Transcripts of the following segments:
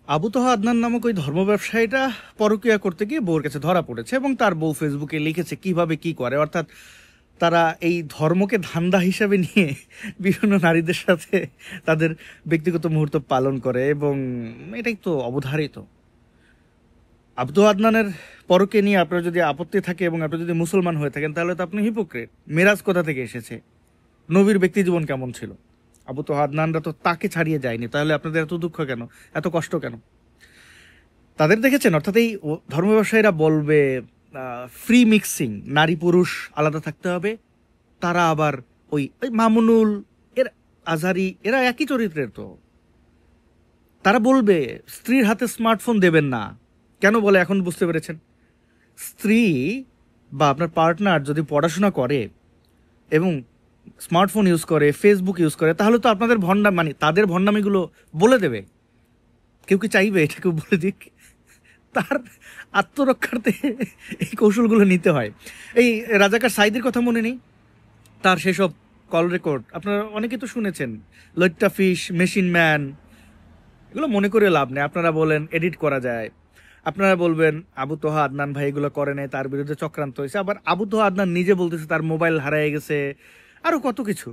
আবু তোহা আদনান নামক ওই ধর্ম ব্যবসায়ীটা পরকীয়া করতে গিয়ে বউর কাছে ধরা পড়েছে এবং তার বউ ফেসবুকে লিখেছে কিভাবে কি করে, অর্থাৎ তারা এই ধর্মকে ধান্দা হিসাবে নিয়ে বিভিন্ন নারীদের সাথে তাদের ব্যক্তিগত মুহূর্ত পালন করে এবং এটাই তো অবধারিত। আবু তোহা আদনানের পরকে নিয়ে আপনার যদি আপত্তি থাকে এবং আপনি যদি মুসলমান হয়ে থাকেন তাহলে তো আপনি হিপোক্রেট। মেরাজ কোথা থেকে এসেছে? নবীর ব্যক্তি জীবন কেমন ছিল? আবু তোহা আদনানরা তো তাকে ছাড়িয়ে যায়নি, তাহলে আপনাদের এত দুঃখ কেন, এত কষ্ট কেন? তাদের দেখেছেন, অর্থাৎ এই ধর্ম ব্যবসায়ীরা বলবে ফ্রি মিক্সিং, নারী পুরুষ আলাদা থাকতে হবে। তারা আবার ওই ওই মামুনুল, এর আজহারি, এরা একই চরিত্রের। তো তারা বলবে স্ত্রীর হাতে স্মার্টফোন দেবেন না। কেন বলে এখন বুঝতে পেরেছেন? স্ত্রী বা আপনার পার্টনার যদি পড়াশোনা করে এবং স্মার্টফোন ইউজ করে, ফেসবুক ইউজ করে, তাহলে তো আপনাদের মানে তাদের ভণ্ডামিগুলো বলে দেবে। কেউ কি চাইবে এটা কেউ বলে দিক? তার আত্মরক্ষার্থে এই কৌশলগুলো নিতে হয়। এই রাজাকার সাইদের কথা মনে নেই? তার সেসব কল রেকর্ড আপনারা অনেকে তো শুনেছেন। লইট্টা ফিশ, মেশিন ম্যান, এগুলো মনে করে লাভ নেই। আপনারা বলেন এডিট করা যায়, আপনারা বলবেন আবু তোহা আদনান ভাই এগুলো করে নাই, তার বিরুদ্ধে চক্রান্ত হয়েছে। আবার আবু তোহা আদনান নিজে বলতেছে তার মোবাইল হারিয়ে গেছে, আরো কত কিছু।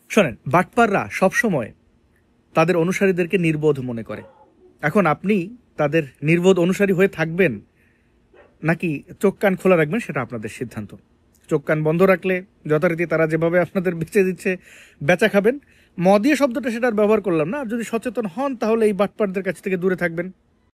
শোনেন, বাটপাররা সবসময় তাদের অনুসারীদেরকে নির্বোধ মনে করে। এখন আপনি তাদের নির্বোধ অনুসারী হয়ে থাকবেন নাকি চোখ কান খোলা রাখবেন, সেটা আপনাদের সিদ্ধান্ত। চোখ কান বন্ধ রাখলে যথারীতি তারা যেভাবে আপনাদের বেচে দিচ্ছে বেচা খাবেন। মদিয়ে শব্দটা সেটার ব্যবহার করলাম না। আর যদি সচেতন হন তাহলে এই বাটপারদের কাছ থেকে দূরে থাকবেন।